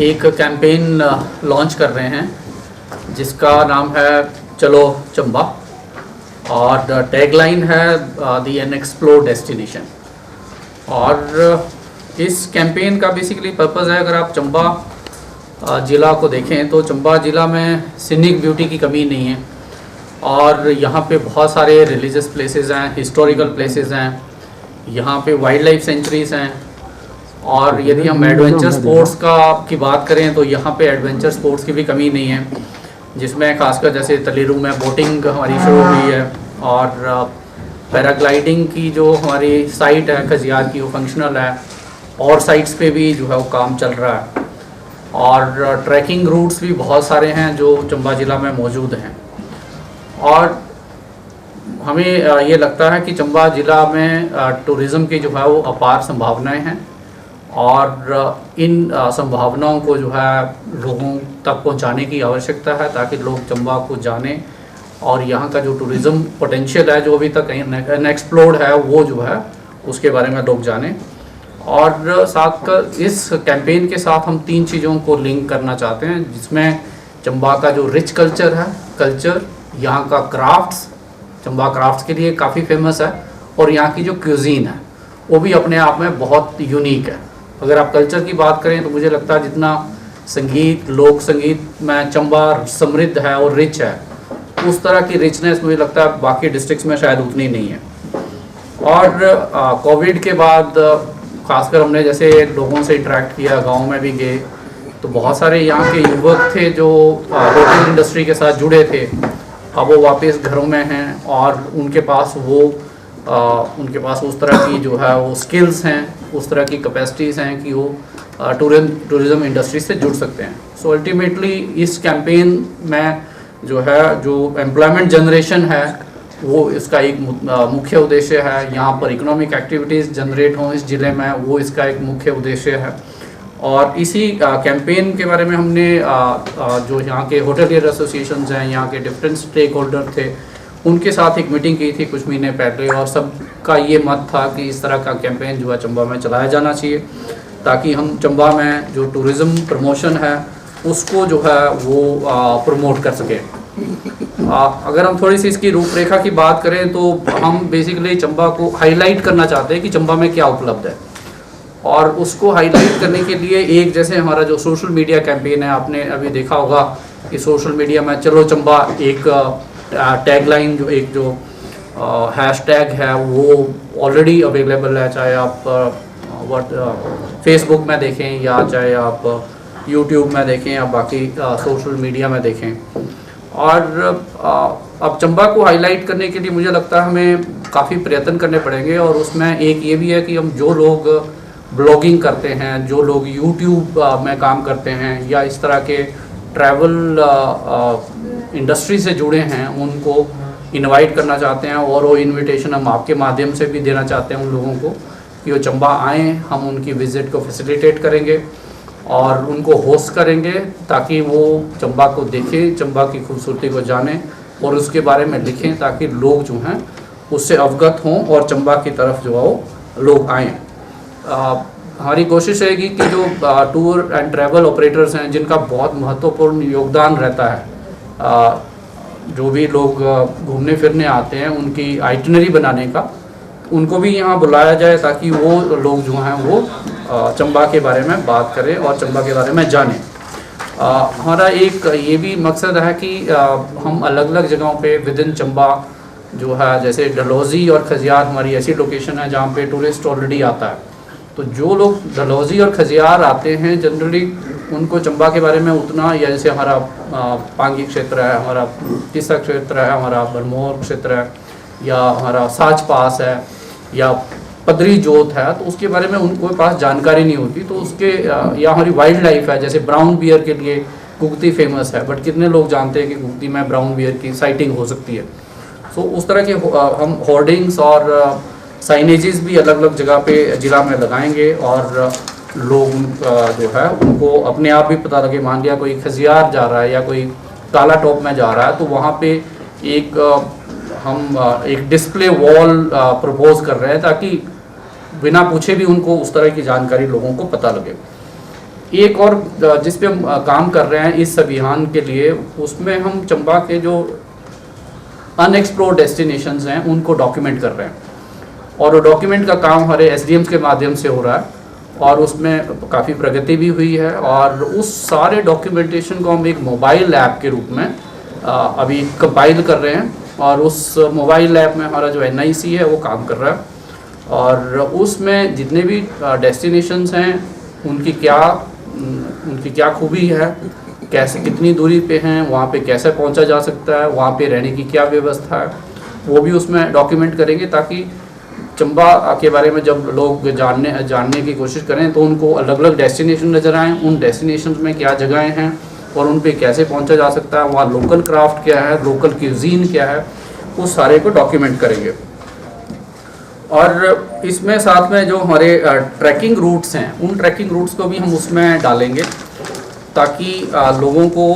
एक campaign launch कर रहे हैं जिसका नाम है चलो चंबा और टैगलाइन है द अनएक्सप्लोर्ड डेस्टिनेशन। और इस कैंपेन का बेसिकली पर्पज़ है, अगर आप चंबा ज़िला को देखें तो चंबा ज़िला में सीनिक ब्यूटी की कमी नहीं है और यहाँ पे बहुत सारे रिलीजियस प्लेसेस हैं, हिस्टोरिकल प्लेसेस हैं, यहाँ पे वाइल्ड लाइफ सेंचुरीज़ हैं। और यदि हम एडवेंचर स्पोर्ट्स की बात करें तो यहाँ पे एडवेंचर स्पोर्ट्स की भी कमी नहीं है, जिसमें खासकर जैसे तलेरू में बोटिंग हमारी शुरू हुई है और पैराग्लाइडिंग की जो हमारी साइट है खजियार की वो फंक्शनल है और साइट्स पे भी जो है वो काम चल रहा है। और ट्रैकिंग रूट्स भी बहुत सारे हैं जो चंबा ज़िला में मौजूद हैं। और हमें ये लगता है कि चंबा ज़िला में टूरिज़्म की जो है वो अपार संभावनाएं हैं और इन संभावनाओं को जो है लोगों तक पहुंचाने की आवश्यकता है ताकि लोग चंबा को जानें और यहाँ का जो टूरिज़्म पोटेंशियल है जो अभी तक अनएक्सप्लोर्ड है वो जो है उसके बारे में लोग जानें। और साथ का इस कैंपेन के साथ हम 3 चीज़ों को लिंक करना चाहते हैं, जिसमें चंबा का जो रिच कल्चर है, यहाँ का क्राफ्ट्स, चंबा क्राफ्ट्स के लिए काफ़ी फेमस है और यहाँ की जो क्यूजीन है वो भी अपने आप में बहुत यूनिक है। अगर आप कल्चर की बात करें तो मुझे लगता है जितना संगीत, लोक संगीत में चंबा समृद्ध है और रिच है, उस तरह की रिचनेस मुझे लगता है बाकी डिस्ट्रिक्ट्स में शायद उतनी नहीं है। और कोविड के बाद खासकर हमने जैसे लोगों से इंटरेक्ट किया, गांव में भी गए, तो बहुत सारे यहाँ के युवक थे जो होटल इंडस्ट्री के साथ जुड़े थे, अब वो वापस घरों में हैं और उनके पास उस तरह की जो है वो स्किल्स हैं, उस तरह की कैपेसिटीज़ हैं कि वो टूरिज़्म इंडस्ट्री से जुड़ सकते हैं। सो अल्टीमेटली इस कैंपेन में जो है जो एम्प्लॉयमेंट जनरेशन है वो इसका एक मुख्य उद्देश्य है। यहाँ पर इकोनॉमिक एक्टिविटीज़ जनरेट हों इस ज़िले में, वो इसका एक मुख्य उद्देश्य है। और इसी कैंपेन के बारे में हमने जो यहाँ के होटलियर एसोसिएशंस हैं, यहाँ के डिफरेंट स्टेक होल्डर थे, उनके साथ एक मीटिंग की थी कुछ महीने पहले और सबका ये मत था कि इस तरह का कैंपेन जो है चंबा में चलाया जाना चाहिए ताकि हम चंबा में जो टूरिज़्म प्रमोशन है उसको जो है वो प्रमोट कर सकें। अगर हम थोड़ी सी इसकी रूपरेखा की बात करें तो हम बेसिकली चंबा को हाईलाइट करना चाहते हैं कि चंबा में क्या उपलब्ध है, और उसको हाईलाइट करने के लिए एक जैसे हमारा जो सोशल मीडिया कैंपेन है, आपने अभी देखा होगा कि सोशल मीडिया में चलो चंबा एक टैगलाइन जो हैशटैग है वो ऑलरेडी अवेलेबल है, चाहे आप फेसबुक में देखें या चाहे आप यूट्यूब में देखें या बाकी सोशल मीडिया में देखें। और अब चंबा को हाईलाइट करने के लिए मुझे लगता है हमें काफ़ी प्रयत्न करने पड़ेंगे और उसमें एक ये भी है कि हम जो लोग ब्लॉगिंग करते हैं, जो लोग यूट्यूब में काम करते हैं या इस तरह के ट्रैवल इंडस्ट्री से जुड़े हैं, उनको इनवाइट करना चाहते हैं और वो इनविटेशन हम आपके माध्यम से भी देना चाहते हैं उन लोगों को कि वो चंबा आएँ। हम उनकी विज़िट को फैसिलिटेट करेंगे और उनको होस्ट करेंगे ताकि वो चंबा को देखें, चंबा की खूबसूरती को जानें और उसके बारे में लिखें ताकि लोग जो हैं उससे अवगत हों और चंबा की तरफ जो है वो लोग आएँ। हमारी कोशिश रहेगी कि जो टूर एंड ट्रैवल ऑपरेटर्स हैं जिनका बहुत महत्वपूर्ण योगदान रहता है, जो भी लोग घूमने फिरने आते हैं उनकी आइटिनरी बनाने का, उनको भी यहाँ बुलाया जाए ताकि वो लोग जो हैं वो चंबा के बारे में बात करें और चंबा के बारे में जानें। हमारा एक ये भी मकसद है कि हम अलग अलग जगहों पे विद इन चंबा जो है, जैसे डलहौजी और खजियार हमारी ऐसी लोकेशन है जहाँ पे टूरिस्ट ऑलरेडी आता है, तो जो लोग डलहौजी और खजियार आते हैं जनरली उनको चंबा के बारे में उतना, या जैसे हमारा पांगी क्षेत्र है, हमारा तीसा क्षेत्र है, हमारा भरमौर क्षेत्र है या हमारा साच पास है या पदरी जोत है, तो उसके बारे में उनको पास जानकारी नहीं होती। तो उसके या हमारी वाइल्ड लाइफ है, जैसे ब्राउन बियर के लिए गुगती फेमस है, बट कितने लोग जानते हैं कि गुगती में ब्राउन बियर की साइटिंग हो सकती है। तो उस तरह के हम होर्डिंग्स और साइनेजेस भी अलग अलग जगह पे ज़िला में लगाएंगे और लोग जो है उनको अपने आप भी पता लगे। मान लिया कोई खजियार जा रहा है या कोई काला टॉप में जा रहा है तो वहाँ पे हम एक डिस्प्ले वॉल प्रपोज कर रहे हैं ताकि बिना पूछे भी उनको उस तरह की जानकारी लोगों को पता लगे। एक और जिस पे हम काम कर रहे हैं इस अभियान के लिए, उसमें हम चंबा के जो अनएक्सप्लोर्ड डेस्टिनेशंस हैं उनको डॉक्यूमेंट कर रहे हैं, और वो डॉक्यूमेंट का काम हमारे एसडीएम्स के माध्यम से हो रहा है, और उसमें काफ़ी प्रगति भी हुई है। और उस सारे डॉक्यूमेंटेशन को हम एक मोबाइल ऐप के रूप में अभी कंपाइल कर रहे हैं, और उस मोबाइल ऐप में हमारा जो एनआईसी है वो काम कर रहा है, और उसमें जितने भी डेस्टिनेशंस हैं उनकी क्या खूबी है, कैसे कितनी दूरी पे हैं, वहाँ पे कैसे पहुँचा जा सकता है, वहाँ पे रहने की क्या व्यवस्था है, वो भी उसमें डॉक्यूमेंट करेंगे, ताकि चंबा के बारे में जब लोग जानने की कोशिश करें तो उनको अलग अलग डेस्टिनेशन नज़र आएँ, उन डेस्टिनेशन में क्या जगहें हैं और उन पे कैसे पहुंचा जा सकता है, वहाँ लोकल क्राफ्ट क्या है, लोकल क्यूजीन क्या है, उस सारे को डॉक्यूमेंट करेंगे। और इसमें साथ में जो हमारे ट्रैकिंग रूट्स हैं, उन ट्रैकिंग रूट्स को भी हम उसमें डालेंगे, ताकि लोगों को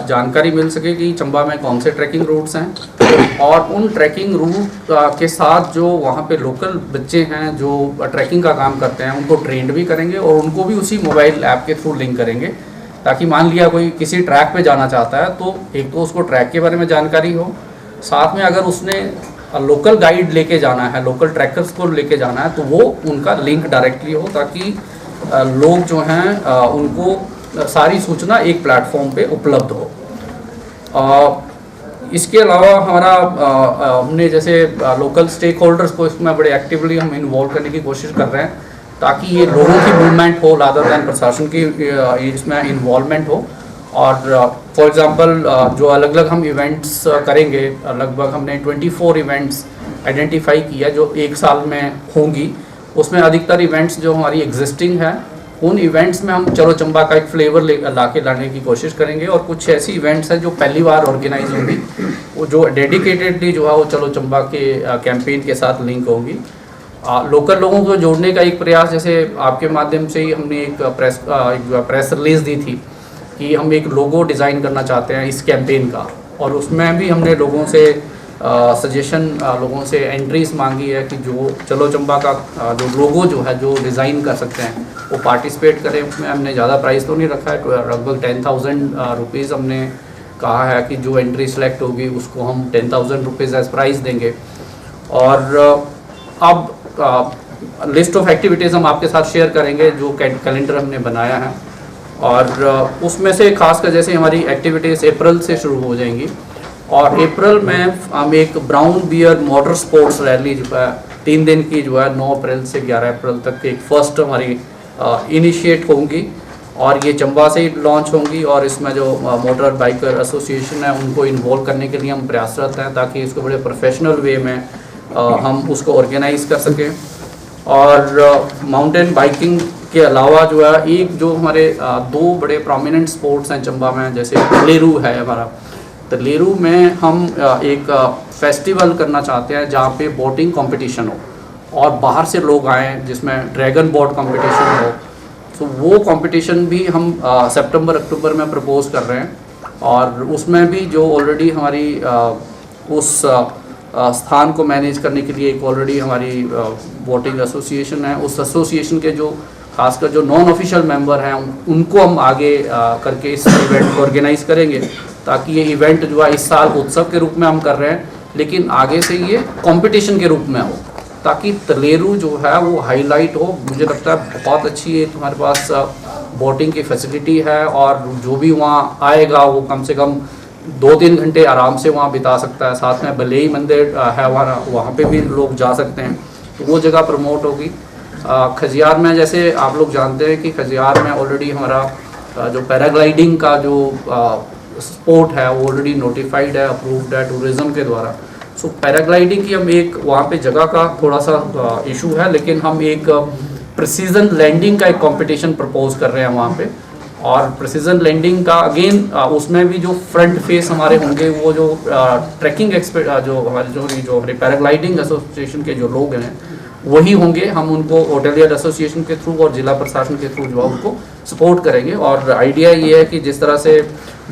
जानकारी मिल सके कि चंबा में कौन से ट्रैकिंग रूट्स हैं, और उन ट्रैकिंग रूट के साथ जो वहाँ पे लोकल बच्चे हैं जो ट्रैकिंग का काम करते हैं उनको ट्रेंड भी करेंगे, और उनको भी उसी मोबाइल ऐप के थ्रू लिंक करेंगे, ताकि मान लिया कोई किसी ट्रैक पे जाना चाहता है तो एक तो उसको ट्रैक के बारे में जानकारी हो, साथ में अगर उसने लोकल गाइड लेके जाना है, लोकल ट्रैकर्स को लेके जाना है, तो वो उनका लिंक डायरेक्टली हो, ताकि लोग जो हैं उनको सारी सूचना एक प्लेटफॉर्म पे उपलब्ध हो। इसके अलावा हमारा हमने जैसे लोकल स्टेक होल्डर्स को इसमें बड़े एक्टिवली हम इन्वॉल्व करने की कोशिश कर रहे हैं, ताकि ये लोगों की मूवमेंट हो रादर दैन प्रशासन की इसमें इन्वॉल्वमेंट हो। और फॉर एग्जांपल जो अलग अलग हम इवेंट्स करेंगे, लगभग हमने 24 इवेंट्स आइडेंटिफाई किया जो एक साल में होंगी, उसमें अधिकतर इवेंट्स जो हमारी एग्जिस्टिंग है उन इवेंट्स में हम चलो चंबा का एक फ्लेवर लाने की कोशिश करेंगे, और कुछ ऐसी इवेंट्स हैं जो पहली बार ऑर्गेनाइज होंगी, वो जो डेडिकेटेडली जो है वो चलो चंबा के कैंपेन के साथ लिंक होंगी। लोकल लोगों को जोड़ने का एक प्रयास, जैसे आपके माध्यम से ही हमने एक प्रेस रिलीज दी थी कि हम एक लोगो डिज़ाइन करना चाहते हैं इस कैंपेन का, और उसमें भी हमने लोगों से सजेशन, लोगों से एंट्रीज मांगी है कि जो चलो चंबा का जो लोगो जो है जो डिज़ाइन कर सकते हैं वो पार्टिसिपेट करें। उसमें हमने ज़्यादा प्राइस तो नहीं रखा है, लगभग 10,000 रुपीज़ हमने कहा है कि जो एंट्री सेलेक्ट होगी उसको हम 10,000 रुपीज़ एज प्राइस देंगे। और अब लिस्ट ऑफ एक्टिविटीज़ हम आपके साथ शेयर करेंगे जो कैलेंडर हमने बनाया है, और उसमें से खासकर जैसे हमारी एक्टिविटीज़ अप्रैल से शुरू हो जाएंगी, और अप्रैल में हम एक brown bear motor sports rally जो है 3 दिन की जो है 9 अप्रैल से 11 अप्रैल तक एक फर्स्ट हमारी इनिशिएट होंगी, और ये चंबा से ही लॉन्च होंगी, और इसमें जो मोटर बाइकर एसोसिएशन है उनको इन्वॉल्व करने के लिए हम प्रयासरत हैं, ताकि इसको बड़े प्रोफेशनल वे में हम उसको ऑर्गेनाइज कर सकें। और माउंटेन बाइकिंग के अलावा जो है एक जो हमारे 2 बड़े प्रोमिनेंट स्पोर्ट्स हैं चंबा में, जैसे तलेरू है हमारा, तलेरू में हम एक फेस्टिवल करना चाहते हैं जहाँ पे बोटिंग कंपटीशन हो और बाहर से लोग आएँ, जिसमें ड्रैगन बोट कंपटीशन हो। तो वो कंपटीशन भी हम सितंबर अक्टूबर में प्रपोज कर रहे हैं, और उसमें भी जो ऑलरेडी हमारी उस स्थान को मैनेज करने के लिए एक ऑलरेडी हमारी बोटिंग एसोसिएशन है, उस एसोसिएशन के जो खासकर जो नॉन ऑफिशियल मेंबर हैं उनको हम आगे करके इस इवेंट को ऑर्गेनाइज करेंगे, ताकि ये इवेंट जो है इस साल उत्सव के रूप में हम कर रहे हैं, लेकिन आगे से ये कंपटीशन के रूप में हो, ताकि तलेरू जो है वो हाईलाइट हो। मुझे लगता है बहुत अच्छी है तुम्हारे पास बोटिंग की फैसिलिटी है, और जो भी वहाँ आएगा वो कम से कम 2-3 घंटे आराम से वहाँ बिता सकता है। साथ में बलेई मंदिर है वहाँ पे भी लोग जा सकते हैं, तो वो जगह प्रमोट होगी। खजियार में जैसे आप लोग जानते हैं कि खजियार में ऑलरेडी हमारा जो पैराग्लाइडिंग का जो स्पोर्ट है वो ऑलरेडी नोटिफाइड है, अप्रूव्ड है टूरिज़्म के द्वारा। सो पैराग्लाइडिंग की हम एक वहाँ पे जगह का थोड़ा सा इशू है, लेकिन हम एक प्रिसीजन लैंडिंग का एक कंपटीशन प्रपोज कर रहे हैं वहाँ पे। और प्रिसीजन लैंडिंग का अगेन उसमें भी जो फ्रंट फेस हमारे होंगे वो जो ट्रैकिंग एक्सपर्ट जो हमारे पैराग्लाइडिंग एसोसिएशन के जो लोग हैं वही होंगे। हम उनको होटेलियर एसोसिएशन के थ्रू और जिला प्रशासन के थ्रू जो है उनको सपोर्ट करेंगे। और आइडिया ये है कि जिस तरह से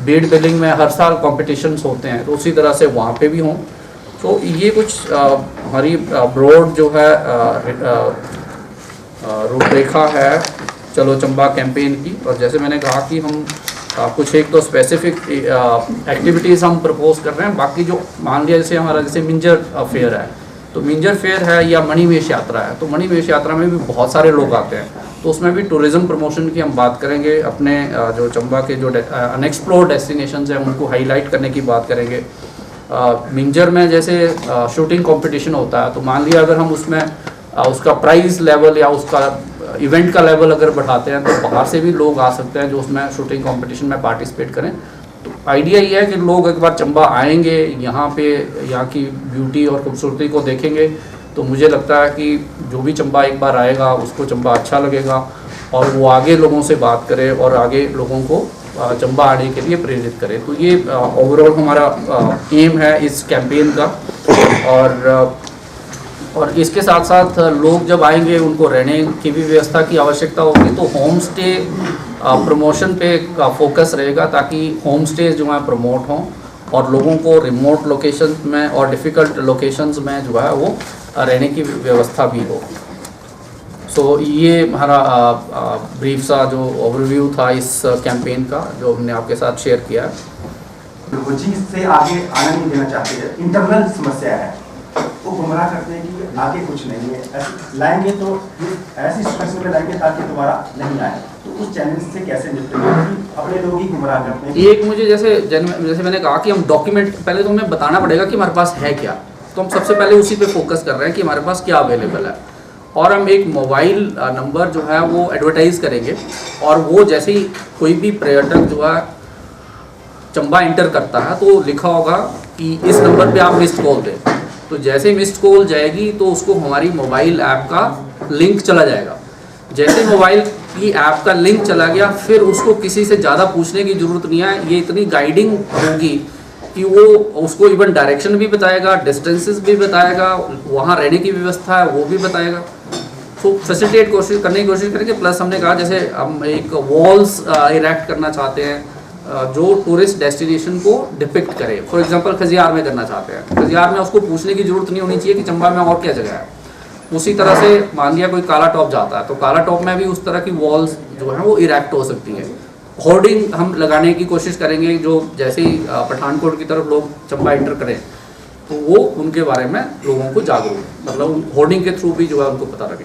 बीड बिल्डिंग में हर साल कॉम्पिटिशन्स होते हैं तो उसी तरह से वहाँ पे भी हों। तो ये कुछ हमारी ब्रॉड जो है रूपरेखा है चलो चंबा कैंपेन की। और जैसे मैंने कहा कि हम कुछ एक तो स्पेसिफिक एक्टिविटीज़ हम प्रपोज कर रहे हैं। बाकी जो मान लिया जैसे हमारा जैसे मिंजर फेयर है, तो मिंजर फेयर है या मणिवेश यात्रा है, तो मणिवेश यात्रा में भी बहुत सारे लोग आते हैं, तो उसमें भी टूरिज़्म प्रमोशन की हम बात करेंगे। अपने जो चंबा के जो अनएक्सप्लोर्ड डेस्टिनेशंस हैं उनको हाईलाइट करने की बात करेंगे। मिंजर में जैसे शूटिंग कंपटीशन होता है, तो मान लिया अगर हम उसमें उसका प्राइस लेवल या उसका इवेंट का लेवल अगर बढ़ाते हैं तो बाहर से भी लोग आ सकते हैं जो उसमें शूटिंग कंपटीशन में पार्टिसिपेट करें। तो आइडिया ये है कि लोग एक बार चंबा आएंगे, यहाँ पे यहाँ की ब्यूटी और खूबसूरती को देखेंगे, तो मुझे लगता है कि जो भी चंबा एक बार आएगा उसको चंबा अच्छा लगेगा और वो आगे लोगों से बात करे और आगे लोगों को चंबा आने के लिए प्रेरित करे। तो ये ओवरऑल हमारा एम है इस कैंपेन का। और इसके साथ साथ लोग जब आएंगे उनको रहने की भी व्यवस्था की आवश्यकता होगी, तो होम स्टे प्रमोशन पे का फोकस रहेगा ताकि होम स्टे जो है प्रमोट हों और लोगों को रिमोट लोकेशन में और डिफ़िकल्ट लोकेशंस में जो है वो रहने की व्यवस्था भी हो। सो ये हमारा ब्रीफ सा जो ओवरव्यू था इस कैंपेन का जो हमने आपके साथ शेयर किया है। वो चीज़ से आगे आना नहीं देना चाहते हैं, इंटरनल समस्या है, वो गुमराह करते हैं कि आगे कुछ नहीं है, ऐसे लाएंगे तो ऐसी सिचुएशन में लाएंगे ताकि दोबारा नहीं आए। तो उस चैलेंज से कैसे निपटेंगे कि अपने लोग ही गुमराह करते हैं। एक मुझे जैसे मैंने कहा कि हम डॉक्यूमेंट पहले तो हमें बताना पड़ेगा कि हमारे पास है क्या, तो हम सबसे पहले उसी पे फोकस कर रहे हैं कि हमारे पास क्या अवेलेबल है। और हम एक मोबाइल नंबर जो है वो एडवर्टाइज़ करेंगे और वो जैसे ही कोई भी पर्यटक जो है चंबा इंटर करता है तो लिखा होगा कि इस नंबर पे आप मिस्ड कॉल दें। तो जैसे ही मिस्ड कॉल जाएगी तो उसको हमारी मोबाइल ऐप का लिंक चला जाएगा। जैसे मोबाइल की ऐप का लिंक चला गया फिर उसको किसी से ज़्यादा पूछने की ज़रूरत नहीं है। ये इतनी गाइडिंग होगी कि वो उसको इवन डायरेक्शन भी बताएगा, डिस्टेंसेस भी बताएगा, वहाँ रहने की व्यवस्था है वो भी बताएगा। तो फैसिलिटेट करने की कोशिश करेंगे। प्लस हमने कहा जैसे हम एक वॉल्स इरेक्ट करना चाहते हैं जो टूरिस्ट डेस्टिनेशन को डिपिक्ट करे। फॉर एग्जांपल खजियार में करना चाहते हैं, खजियार में उसको पूछने की ज़रूरत नहीं होनी चाहिए कि चंबा में और क्या जगह है। उसी तरह से मान लिया कोई काला टॉप जाता है तो काला टॉप में भी उस तरह की वॉल्स जो है वो इरेक्ट हो सकती हैं। होर्डिंग हम लगाने की कोशिश करेंगे जो जैसे ही पठानकोट की तरफ लोग चंबा इंटर करें तो वो उनके बारे में लोगों को जागरूक, मतलब होर्डिंग के थ्रू भी जो है उनको पता लगे।